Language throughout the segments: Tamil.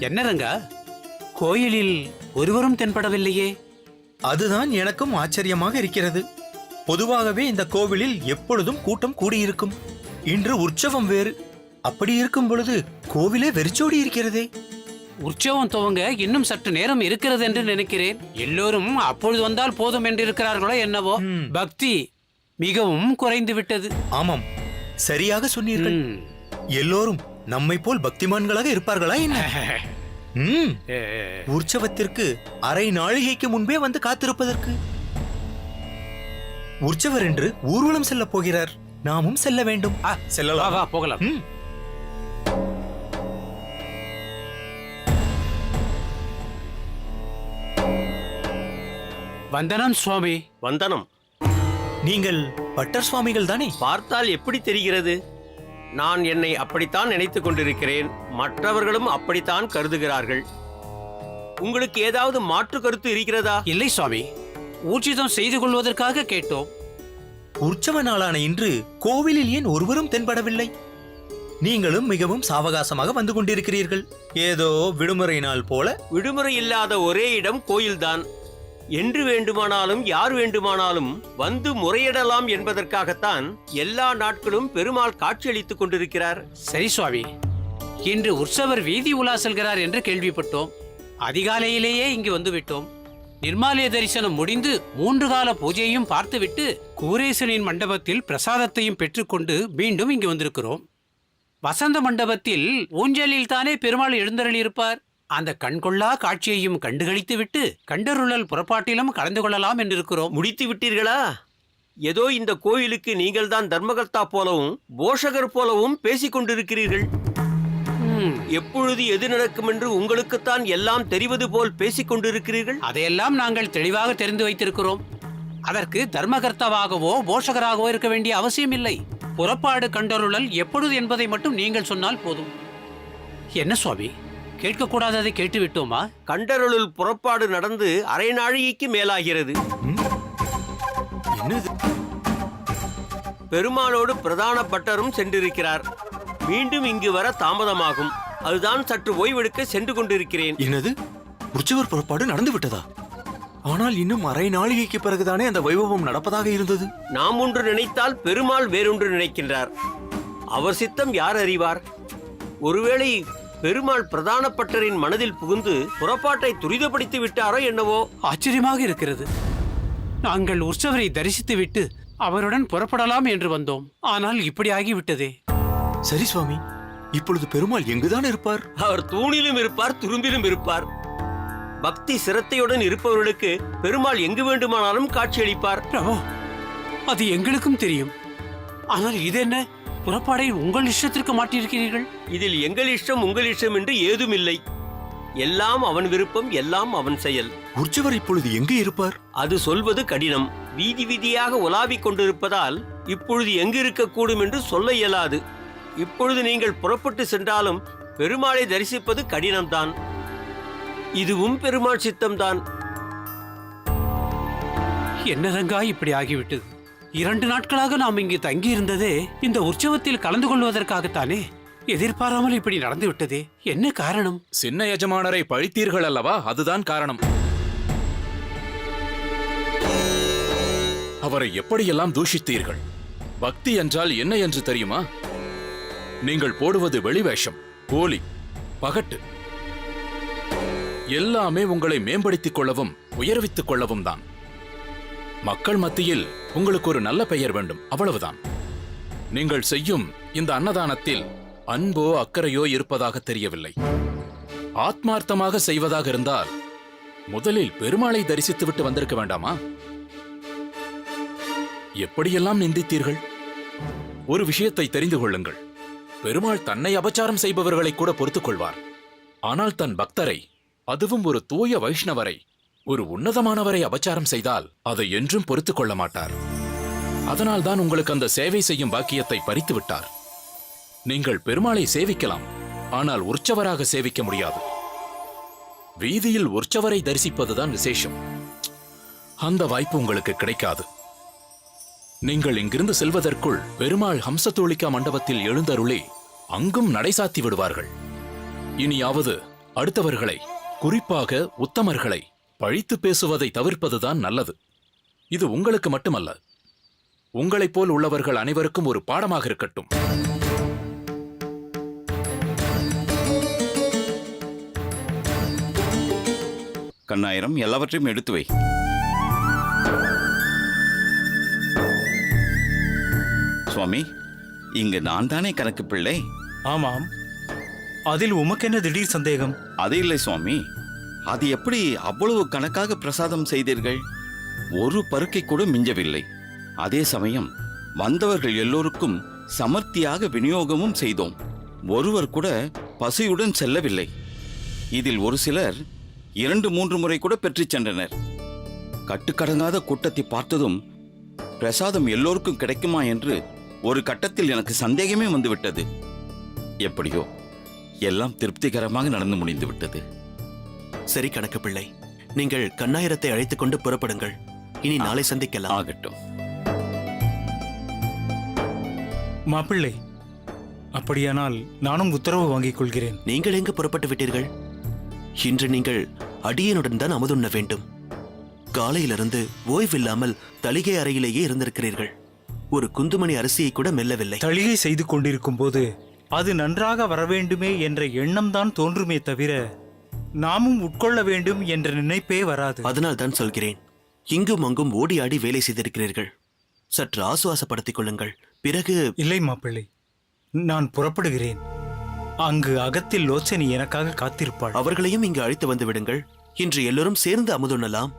என்ன ரங்கா, கோயிலில் ஒருவரும் தென்படவில்லையே? அதுதான் எனக்கும் ஆச்சரியமாக இருக்கிறது. பொதுவாகவே இந்த கோவிலில் எப்பொழுதும் கூட்டம் கூடியிருக்கும். இன்று உற்சவம் வேறு. அப்படி இருக்கும் பொழுது கோவிலே வெறிச்சோடி இருக்கிறதே. உற்சவம் துவங்க இன்னும் சற்று நேரம் இருக்கிறது என்று நினைக்கிறேன். எல்லோரும் அப்பொழுது வந்தால் போதும் என்று இருக்கிறார்களோ என்னவோ. பக்தி மிகவும் குறைந்து விட்டது. ஆமாம், சரியாக சொன்னீர்கள். எல்லோரும் நம்மை போல் பக்திமான்களாக இருப்பார்களா என்ன? உற்சவத்திற்கு அரை நாழிகைக்கு முன்பே வந்து காத்திருப்பதற்கு. உற்சவர் என்று ஊர்வலம் செல்ல போகிறார். நாமும் செல்ல வேண்டும். செல்லலாம், போகலாம். வந்தனம் சுவாமி. வந்தனம். நீங்கள் பட்டர் சுவாமிகள் தானே? பார்த்தால் எப்படி தெரிகிறது? நான் என்னை அப்படித்தான் நினைத்துக் கொண்டிருக்கிறேன். மற்றவர்களும் அப்படித்தான் கருதுகிறார்கள். உங்களுக்கு ஏதாவது மாற்று கருத்து இருக்கிறதா? இல்லை சுவாமி, ஊர்ஜிதம் செய்து கொள்வதற்காக கேட்டோம். உற்சவ நாளான இன்று கோவிலில் ஏன் ஒருவரும் தென்படவில்லை? நீங்களும் மிகவும் சாவகாசமாக வந்து கொண்டிருக்கிறீர்கள். ஏதோ விடுமுறை நாள் போல. விடுமுறை இல்லாத ஒரே இடம் கோயில்தான். என்று வேண்டுமானாலும் யார் வேண்டுமானாலும் வந்து முறையிடலாம் என்பதற்காகத்தான் எல்லா நாட்களும் பெருமாள் காட்சியளித்துக் கொண்டிருக்கிறார். சரி சுவாமி, இன்று உற்சவர் வீதி உலா செல்கிறார் என்று கேள்விப்பட்டோம். அதிகாலையிலேயே இங்கு வந்துவிட்டோம். நிர்மாலய தரிசனம் முடிந்து 3 கால பூஜையையும் பார்த்துவிட்டு கூரேசனின் மண்டபத்தில் பிரசாதத்தையும் பெற்றுக்கொண்டு மீண்டும் இங்கு வந்திருக்கிறோம். வசந்த மண்டபத்தில் ஊஞ்சலில் தானே பெருமாள் எழுந்தருளியிருப்பார். அந்த கண்கொள்ளா காட்சியையும் கண்டுகளித்து விட்டு கண்டருளல் புறப்பாட்டிலும் கலந்து கொள்ளலாம் என்றிருக்கிறோம். முடித்து விட்டீர்களா? ஏதோ இந்த கோயிலுக்கு நீங்கள் தான் தர்மகர்த்தா போலவும் போஷகர் போலவும் பேசிக் கொண்டிருக்கிறீர்கள். எப்பொழுது எது நடக்கும் என்று உங்களுக்குத்தான் எல்லாம் தெரிவது போல் பேசிக் கொண்டிருக்கிறீர்கள். அதையெல்லாம் நாங்கள் தெளிவாக தெரிந்து வைத்திருக்கிறோம். அதற்கு தர்மகர்த்தாவாகவோ போஷகராகவோ இருக்க வேண்டிய அவசியம் இல்லை. புறப்பாடு கண்டருளல் எப்பொழுது என்பதை மட்டும் நீங்கள் சொன்னால் போதும். என்ன சுவாமி, கேட்கக்கூடாததை கேட்டு விட்டோமா? கண்டருளல் புறப்பாடு நடந்து அரை நாழிகைக்கு மேலாகிறது. பெருமாளோடு பிரதான பட்டரும் சென்றிருக்கிறார். மீண்டும் இங்கு வர தாமதமாகும். அதுதான் சற்று ஓய்வெடுக்க சென்று கொண்டிருக்கிறேன். என்னது, உற்சவர் புறப்பாடு நடந்து விட்டதா? ஆனால் இன்னும் அரை நாழிகைக்கு பிறகுதானே அந்த வைபவம் நடப்பதாக இருந்தது. நாம் ஒன்று நினைத்தால் பெருமாள் வேறொன்று நினைக்கின்றார். அவர் சித்தம் யார் அறிவார்? ஒருவேளை பெருமாள் பிரதான பட்டரின் மனதில் புகுந்து புறப்பாட்டை துரிதப்படுத்தி விட்டாரோ என்னவோ. ஆச்சரியமாக இருக்கிறது. நாங்கள் உற்சவரை தரிசித்து விட்டு அவருடன் புறப்படலாம் என்று வந்தோம். ஆனால் இப்படி ஆகிவிட்டதே. சரி சுவாமி, இப்பொழுது பெருமாள் எங்குதான் இருப்பார்? அவர் தூணிலும் இருப்பார், துரும்பிலும் இருப்பார். பக்தி சிரத்தையுடன் இருப்பவர்களுக்கு பெருமாள் எங்கு வேண்டுமானாலும் காட்சியளிப்பார். பிரபு, அது எங்களுக்கும் தெரியும். ஆனால் இது என்ன, புறப்பாடை உங்கள் இஷ்டத்திற்கு மாற்றியிருக்கிறீர்கள்? இதில் எங்கள் இஷ்டம் உங்கள் இஷ்டம் என்று ஏதும் இல்லை. எல்லாம் அவன் விருப்பம், எல்லாம் அவன் செயல். உற்சவர் இப்பொழுது எங்கே இருப்பார்? அது சொல்வது கடினம். வீதி வீதியாக உலாவிக் கொண்டிருப்பதால் இப்பொழுது எங்கு இருக்கக்கூடும் என்று சொல்ல இயலாது. இப்பொழுது நீங்கள் புறப்பட்டு சென்றாலும் பெருமாளை தரிசிப்பது கடினம்தான். இதுவும் பெருமாள் சித்தம்தான். என்ன ரங்கா இப்படி ஆகிவிட்டது? 2 நாட்களாக நாம் இங்கு தங்கி இருந்ததே இந்த உற்சவத்தில் கலந்து கொள்வதற்காகத்தானே. எதிர்பாராமல் இப்படி நடந்து விட்டதே, என்ன காரணம்? சின்ன எஜமானரை பழித்தீர்கள் அல்லவா, அதுதான் காரணம். அவரை எப்படியெல்லாம் தூஷித்தீர்கள். பக்தி என்றால் என்ன என்று தெரியுமா? நீங்கள் போடுவது வெளிவேஷம், போலி, பகட்டு. எல்லாமே உங்களை மேம்படுத்திக் கொள்ளவும் உயர்வித்துக் கொள்ளவும் தான். மக்கள் மத்தியில் உங்களுக்கு ஒரு நல்ல பெயர் வேண்டும், அவ்வளவுதான். நீங்கள் செய்யும் இந்த அன்னதானத்தில் அன்போ அக்கறையோ இருப்பதாக தெரியவில்லை. ஆத்மார்த்தமாக செய்வதாக இருந்தால் முதலில் பெருமாளை தரிசித்துவிட்டு வந்திருக்க வேண்டாமா? எப்படியெல்லாம் நிந்தித்தீர்கள்? ஒரு விஷயத்தை தெரிந்து கொள்ளுங்கள். பெருமாள் தன்னை அபச்சாரம் செய்பவர்களை கூட பொறுத்துக் கொள்வார். ஆனால் தன் பக்தரை, அதுவும் ஒரு தூய வைஷ்ணவரை, ஒரு உன்னதமானவரை அபச்சாரம் செய்தால் அதை என்றும் பொறுத்துக் கொள்ள மாட்டார். அதனால்தான் உங்களுக்கு அந்த சேவை செய்யும் பாக்கியத்தை பறித்து விட்டார். நீங்கள் பெருமாளை சேவிக்கலாம், ஆனால் உற்சவராக சேவிக்க முடியாது. வீதியில் உற்சவரை தரிசிப்பதுதான் விசேஷம். அந்த வாய்ப்பு உங்களுக்கு கிடைக்காது. நீங்கள் இங்கிருந்து செல்வதற்குள் பெருமாள் ஹம்சதோளிகா மண்டபத்தில் எழுந்தருளி அங்கும் நடைசாத்தி விடுவார்கள். இனியாவது அடுத்தவர்களை, குறிப்பாக உத்தமர்களை பழித்து பேசுவதை தவிர்ப்பதுதான் நல்லது. இது உங்களுக்கு மட்டுமல்ல, உங்களைப் போல் உள்ளவர்கள் அனைவருக்கும் ஒரு பாடமாக இருக்கட்டும். கண்ணாயிரம், எல்லாவற்றையும் எடுத்து வை. சுவாமி, இங்கு நான் தானே கணக்கு பிள்ளை? ஆமாம், அதில் உமக்கென்ன திடீர் சந்தேகம்? அது இல்லை சுவாமி, அது எப்படி அவ்வளவு கணக்காக பிரசாதம் செய்தீர்கள்? ஒரு பருக்கை கூட மிஞ்சவில்லை. அதே சமயம் வந்தவர்கள் எல்லோருக்கும் சமர்த்தியாக விநியோகமும் செய்தோம். ஒருவர் கூட பசியுடன் செல்லவில்லை. இதில் ஒரு சிலர் 2-3 முறை கூட பெற்றுச் சென்றனர். கட்டுக்கடங்காத கூட்டத்தை பார்த்ததும் பிரசாதம் எல்லோருக்கும் கிடைக்குமா என்று ஒரு கட்டத்தில் எனக்கு சந்தேகமே வந்துவிட்டது. எப்படியோ எல்லாம் திருப்திகரமாக நடந்து முடிந்து விட்டது. சரி கணக்கு பிள்ளை, நீங்கள் கண்ணாயிரத்தை அழைத்துக் கொண்டு புறப்படுங்கள். இனி நாளை சந்திக்கலாம். ஆகட்டும். மாப்பிள்ளை, அப்படியானால் நானும் உத்தரவு வாங்கிக் கொள்கிறேன். நீங்கள் எங்கு புறப்பட்டு விட்டீர்கள்? இன்று நீங்கள் அடியனுடன் தான் அமுதுண்ண வேண்டும். காலையிலிருந்து ஓய்வில்லாமல் தளிகை அறையிலேயே இருந்திருக்கிறீர்கள். ஒரு குந்துமணி அரிசியை கூட மெல்லவில்லை. தளிகை செய்து கொண்டிருக்கும் போது அது நன்றாக வரவேண்டுமே என்ற எண்ணம் தான் தோன்றுமே தவிர நாமும் உட்கொள்ள வேண்டும் என்ற நினைப்பே வராது. அதனால் தான் சொல்கிறேன், இங்கும் அங்கும் ஓடி ஆடி வேலை செய்திருக்கிறீர்கள். சற்று ஆசுவாசப்படுத்திக் கொள்ளுங்கள். பிறகு... இல்லை மாப்பிள்ளை, நான் புறப்படுகிறேன். அங்கு அகத்தில் லோச்சனி எனக்காக காத்திருப்பாள். அவர்களையும் இங்கு அழைத்து வந்து விடுங்கள். இன்று எல்லோரும் சேர்ந்து அமுதுண்ணலாம்.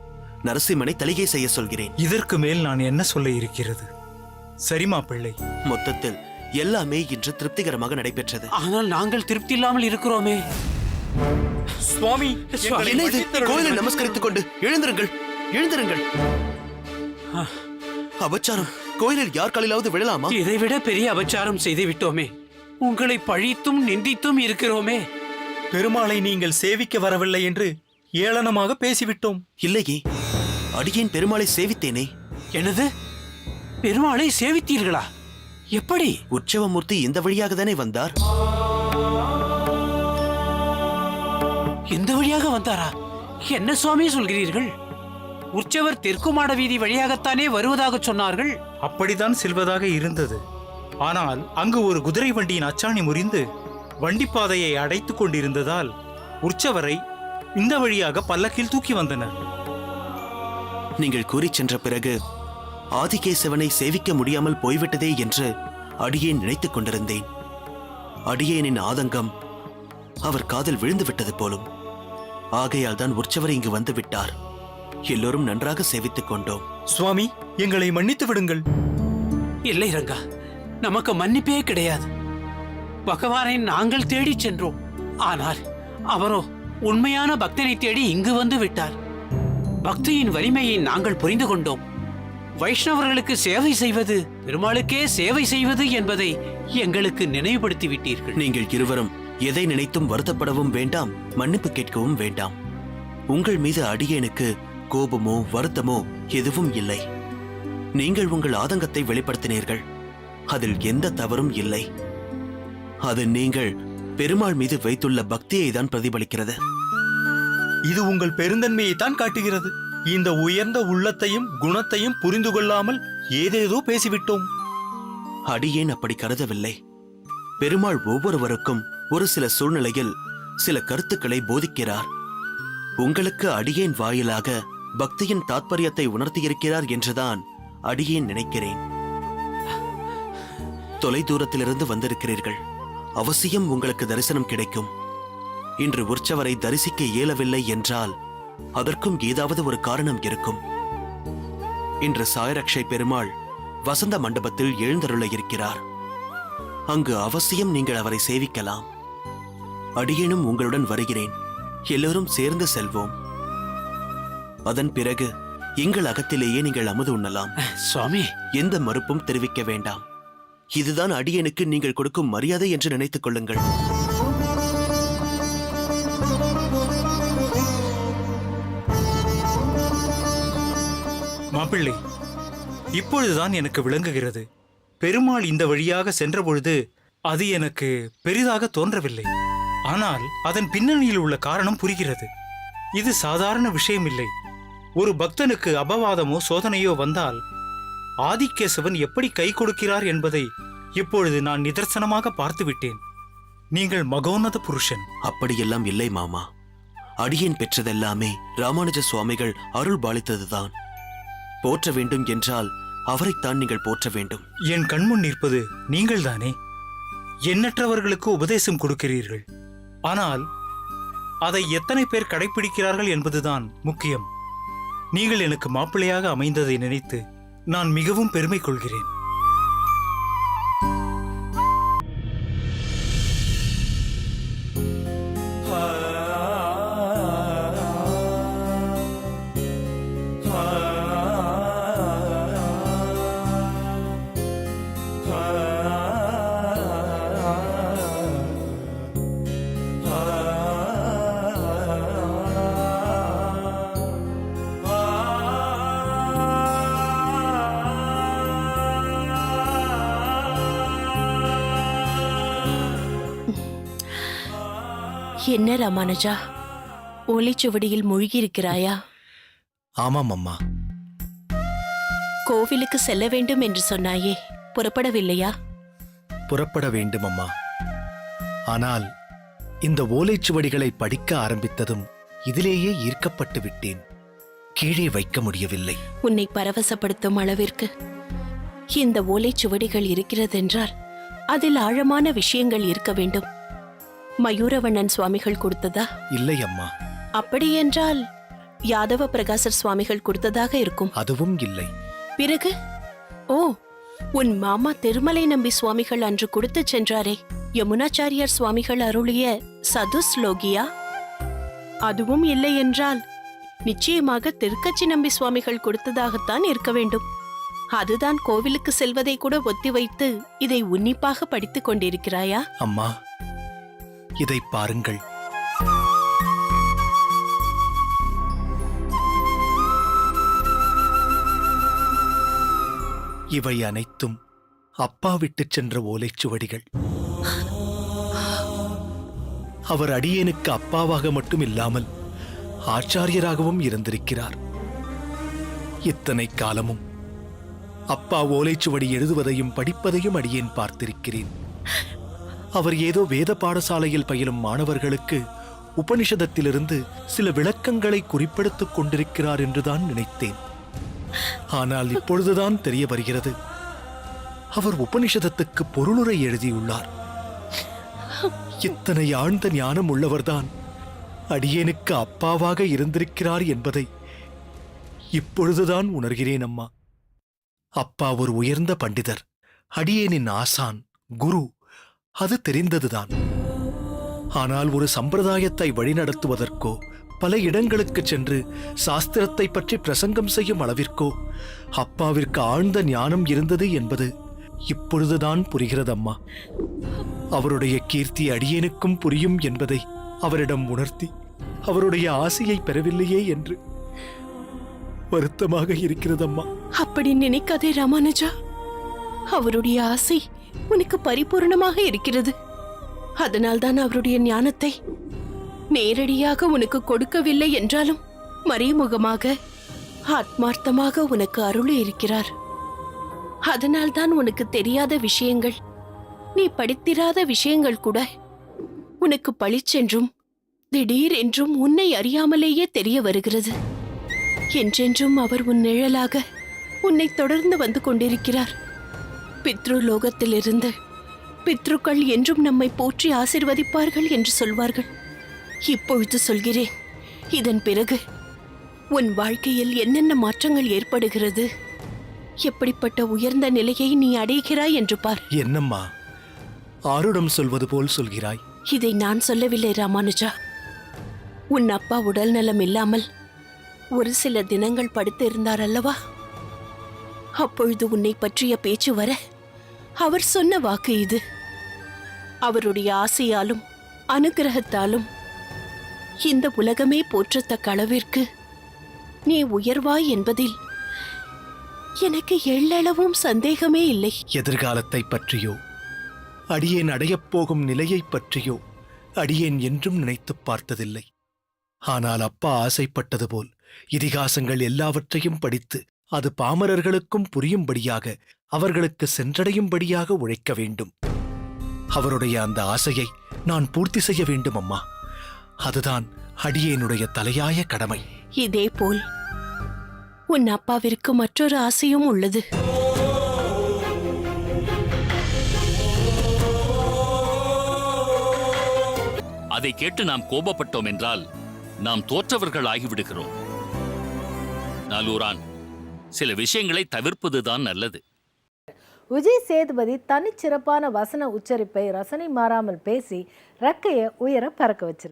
நரசிம்மனை தலிகை செய்ய சொல்கிறேன். இதற்கு மேல் நான் என்ன சொல்ல இருக்கிறது? சரி மாப்பிள்ளை. மொத்தத்தில் எல்லாமே இன்று திருப்திகரமாக நடைபெற்றது. ஆனால் நாங்கள் திருப்தி இல்லாமல் இருக்கிறோமே. சுவாமி, என்ன இது? கோயிலை நமஸ்கரித்துக் கொண்டு எழுந்திருங்கள், எழுந்திருங்கள். அபச்சாரம். கோயிலில் யார் காலிலாவது விழலாமா? இதைவிட பெரிய அபச்சாரம் செய்து விட்டோமே. உங்களை பழித்தும் நிந்தித்தும் இருக்கிறோமே. பெருமாளை நீங்கள் சேவிக்க வரவில்லை என்று ஏளனமாக பேசிவிட்டோம். இல்லையே, அடியேன் பெருமாளை சேவித்தேனே. எனது பெருமாளை சேவித்தீர்களா? எப்படி? உற்சவமூர்த்தி இந்த வழியாக தானே வந்தார். இந்த வழியாக வந்தாரா? என்ன சுவாமி சொல்கிறீர்கள்? உற்சவர் தெற்கு மாட வீதி வழியாகத்தானே வருவதாக சொன்னார்கள். அப்படித்தான் செல்வதாக இருந்தது. ஆனால் அங்கு ஒரு குதிரை வண்டியின் அச்சாணி முறிந்து வண்டிப்பாதையை அடைத்துக் கொண்டிருந்ததால் உற்சவரை இந்த வழியாக பல்லக்கில் தூக்கி வந்தனர். நீங்கள் கூறி சென்ற பிறகு ஆதிகேசவனை சேவிக்க முடியாமல் போய்விட்டதே என்று அடியேன் நினைத்துக் கொண்டிருந்தேன். அடியேனின் ஆதங்கம் அவர் காதில் விழுந்து விட்டது போலும். ஆகையால் தான் உற்சவர் இங்கு வந்து விட்டார். எல்லோரும் நன்றாக சேவித்துக் கொண்டோம். சுவாமி, எங்களை மன்னித்து விடுங்கள். இல்லை ரங்கா, நமக்கு மன்னிப்பே கிடையாது. பகவானை நாங்கள் தேடிச் சென்றோம். ஆனால் அவரோ உண்மையான பக்தனை தேடி இங்கு வந்து விட்டார். பக்தியின் வலிமையை நாங்கள் புரிந்து கொண்டோம். வைஷ்ணவர்களுக்கு சேவை செய்வது பெருமாளுக்கே சேவை செய்வது என்பதை எங்களுக்கு நினைவுபடுத்தி விட்டீர்கள். நீங்கள் இருவரும் எதை நினைத்தும் வருத்தப்படவும் வேண்டாம், மன்னிப்பு கேட்கவும் வேண்டாம். உங்கள் மீது அடியேனுக்கு கோபமோ வருத்தமோ எதுவும் இல்லை. நீங்கள் உங்கள் ஆதங்கத்தை வெளிப்படுத்தினீர்கள். அதில் எந்த தவறும் இல்லை. அது நீங்கள் பெருமாள் மீது வைத்துள்ள பக்தியை தான் பிரதிபலிக்கிறது. இது உங்கள் பெருந்தன்மையை தான் காட்டுகிறது. இந்த உயர்ந்த உள்ளத்தையும் குணத்தையும் புரிந்து கொள்ளாமல் ஏதேதோ பேசிவிட்டோம். அடியேன் அப்படி கருதவில்லை. பெருமாள் ஒவ்வொருவருக்கும் ஒரு சில சூழ்நிலையில் சில கருத்துக்களை போதிக்கிறார். உங்களுக்கு அடியேன் வாயிலாக பக்தியின் தாத்பரியத்தை உணர்த்தியிருக்கிறார் என்றுதான் அடியேன் நினைக்கிறேன். தொலை தூரத்திலிருந்து வந்திருக்கிறீர்கள். அவசியம் உங்களுக்கு தரிசனம் கிடைக்கும். இன்று உற்சவரை தரிசிக்க இயலவில்லை என்றால் அதற்கும் ஏதாவது ஒரு காரணம் இருக்கும். இன்று சாயரக்ஷை பெருமாள் வசந்த மண்டபத்தில் எழுந்தருள இருக்கிறார். அங்கு அவசியம் நீங்கள் அவரை சேவிக்கலாம். அடியேனும் உங்களுடன் வருகிறேன். எல்லோரும் சேர்ந்து செல்வோம். அதன் பிறகு எங்கள் அகத்திலேயே நீங்கள் அமுது உண்ணலாம். சுவாமி, எந்த மறுப்பும் தெரிவிக்க வேண்டாம். இதுதான் அடியேனுக்கு நீங்கள் கொடுக்கும் மரியாதை என்று நினைத்துக் கொள்ளுங்கள். மாப்பிள்ளை, இப்பொழுதுதான் எனக்கு விளங்குகிறது. பெருமாள் இந்த வழியாக சென்றபொழுது அது எனக்கு பெரிதாக தோன்றவில்லை. ஆனால் அதன் பின்னணியில் உள்ள காரணம் புரிகிறது. இது சாதாரண விஷயமில்லை. ஒரு பக்தனுக்கு அபவாதமோ சோதனையோ வந்தால் ஆதிகேசவன் எப்படி கை கொடுக்கிறார் என்பதை இப்பொழுது நான் நிதர்சனமாக பார்த்துவிட்டேன். நீங்கள் மகோன்னத புருஷன். அப்படியெல்லாம் இல்லை மாமா. அடியேன் பெற்றதெல்லாமே ராமானுஜ சுவாமிகள் அருள் பாலித்ததுதான். போற்ற வேண்டும் என்றால் அவரைத்தான் நீங்கள் போற்ற வேண்டும். என் கண்முன் நிற்பது நீங்கள்தானே. எண்ணற்றவர்களுக்கு உபதேசம் கொடுக்கிறீர்கள். ஆனால் அதை எத்தனை பேர் கடைபிடிக்கிறார்கள் என்பதுதான் முக்கியம். நீங்கள் எனக்கு மாப்பிள்ளையாக அமைந்ததை நினைத்து நான் மிகவும் பெருமை கொள்கிறேன். என்ன ராமானுஜா, ஓலைச்சுவடியில் மூழ்கியிருக்கிறாயா? ஆமாம் அம்மா. கோவிலுக்கு செல்ல வேண்டும் என்று சொன்னாயே, புறப்படவில்லையா? புறப்பட வேண்டும் அம்மா. ஆனால் இந்த ஓலைச்சுவடிகளை படிக்க ஆரம்பித்ததும் இதிலேயே ஈர்க்கப்பட்டு விட்டேன். கீழே வைக்க முடியவில்லை. உன்னை பரவசப்படுத்தும் அளவிற்கு இந்த ஓலைச்சுவடிகள் இருக்கிறதென்றால் அதில் ஆழமான விஷயங்கள் இருக்க வேண்டும். மயூரவண்ணன் சுவாமிகள் கொடுத்ததா? இல்லை அம்மா. அப்படியென்றால் யாதவ பிரகாசர் சுவாமிகள் கொடுத்ததாக இருக்கும். அதுவும் இல்லை. பிறகு? ஓ, உன் மாமா திருமலை நம்பி சுவாமிகள் அன்று கொடுத்து சென்றாரே, யமுனாச்சாரியார் சுவாமிகள் அருளிய சதுஸ்லோகியா? அதுவும் இல்லை என்றால் நிச்சயமாக திருக்கச்சி நம்பி சுவாமிகள் கொடுத்ததாகத்தான் இருக்க வேண்டும். அதுதான் கோவிலுக்கு செல்வதை கூட ஒத்திவைத்து இதை உன்னிப்பாக படித்துக் கொண்டிருக்கிறாயா? அம்மா, இதை பாருங்கள். இவை அனைத்தும் அப்பா விட்டுச் சென்ற ஓலைச்சுவடிகள். அவர் அடியேனுக்கு அப்பாவாக மட்டும் இல்லாமல் ஆச்சாரியராகவும் இருந்திருக்கிறார். இத்தனை காலமும் அப்பா ஓலைச்சுவடி எழுதுவதையும் படிப்பதையும் அடியேன் பார்த்திருக்கிறேன். அவர் ஏதோ வேத பாடசாலையில் பயிலும் மாணவர்களுக்கு உபனிஷதத்திலிருந்து சில விளக்கங்களை குறிப்பெடுத்துக் கொண்டிருக்கிறார் என்றுதான் நினைத்தேன். ஆனால் இப்பொழுதுதான் தெரிய வருகிறது, அவர் உபனிஷதத்துக்கு பொருளுரை எழுதியுள்ளார். இத்தனை ஆழ்ந்த ஞானம் உள்ளவர்தான் அடியேனுக்கு அப்பாவாக இருந்திருக்கிறார் என்பதை இப்பொழுதுதான் உணர்கிறேன் அம்மா. அப்பா ஒரு உயர்ந்த பண்டிதர், அடியேனின் ஆசான், குரு, அது தெரிந்ததுதான். ஆனால் ஒரு சம்பிரதாயத்தை வழிநடத்துவதற்கோ பல இடங்களுக்கு சென்று சாஸ்திரத்தை பற்றி பிரசங்கம் செய்யும் அளவிற்கோ அப்பாவிற்கு ஆழ்ந்த ஞானம் இருந்தது என்பது இப்பொழுதுதான் புரிகிறதம்மா. அவருடைய கீர்த்தி அடியேனுக்கும் புரியும் என்பதை அவரிடம் உணர்த்தி அவருடைய ஆசையை பெறவில்லையே என்று வருத்தமாக இருக்கிறதம்மா. அப்படி நினைக்காதே ராமானுஜா. அவருடைய ஆசை உனக்கு பரிபூர்ணமாக இருக்கிறது. அதனால்தான் அவருடைய ஞானத்தை நேரடியாக உனக்கு கொடுக்கவில்லை என்றாலும் மறைமுகமாக ஆத்மார்த்தமாக உனக்கு அருளி இருக்கிறார். அதனால்தான் உனக்கு தெரியாத விஷயங்கள், நீ படித்திராத விஷயங்கள் கூட உனக்கு பளிச்சென்றும் திடீர் என்றும் உன்னை அறியாமலேயே தெரிய வருகிறது. என்றென்றும் அவர் உன் நிழலாக உன்னை தொடர்ந்து வந்து கொண்டிருக்கிறார். பித்ருலோகத்திலிருந்து பித்ருக்கள் என்றும் நம்மை போற்றி ஆசிர்வதிப்பார்கள் என்று சொல்வார்கள். இப்பொழுது சொல்கிறேன், இதன் பிறகு உன் வாழ்க்கையில் என்னென்ன மாற்றங்கள் ஏற்படுகிறது, எப்படிப்பட்ட உயர்ந்த நிலையை நீ அடைகிறாய் என்று பார். என்னம்மா, ஆருடம் சொல்வது போல் சொல்கிறாய்? இதை நான் சொல்லவில்லை ராமானுஜா. உன் அப்பா உடல் நலம் இல்லாமல் ஒரு சில தினங்கள் படுத்து இருந்தார் அல்லவா? அப்பொழுது உன்னை பற்றிய பேச்சு வர அவர் சொன்ன வாக்கு இது. அவருடைய ஆசையாலும் அனுகிரகத்தாலும் இந்த உலகமே போற்றத்தக்க அளவிற்கு நீ உயர்வாய் என்பதில் எனக்கு எள்ளளவும் சந்தேகமே இல்லை. எதிர்காலத்தை பற்றியோ அடியேன் அடையப் போகும் நிலையைப் பற்றியோ அடியேன் என்றும் நினைத்துப் பார்த்ததில்லை. ஆனால் அப்பா ஆசைப்பட்டது போல் இதிகாசங்கள் எல்லாவற்றையும் படித்து அது பாமரர்களுக்கும் புரியும்படியாக அவர்களுக்கு சென்றடையும்படியாக உழைக்க வேண்டும். அவருடைய அந்த ஆசையை நான் பூர்த்தி செய்ய வேண்டும் அம்மா. அதுதான் அடியேனுடைய தலையாய கடமை. இதேபோல் உன் அப்பாவிற்கு மற்றொரு ஆசையும் உள்ளது. அதை கேட்டு நாம் கோபப்பட்டோம் என்றால் நாம் தோற்றவர்கள் ஆகிவிடுகிறோம். நாலூரான், சில விஷயங்களை தவிர்ப்பதுதான் நல்லது. விஜய் சேதுபதி தனிச்சிறப்பான வசன உச்சரிப்பை ரசனை மாறாமல் பேசி ரெக்கையை உயர பறக்க வச்சிருக்காரு.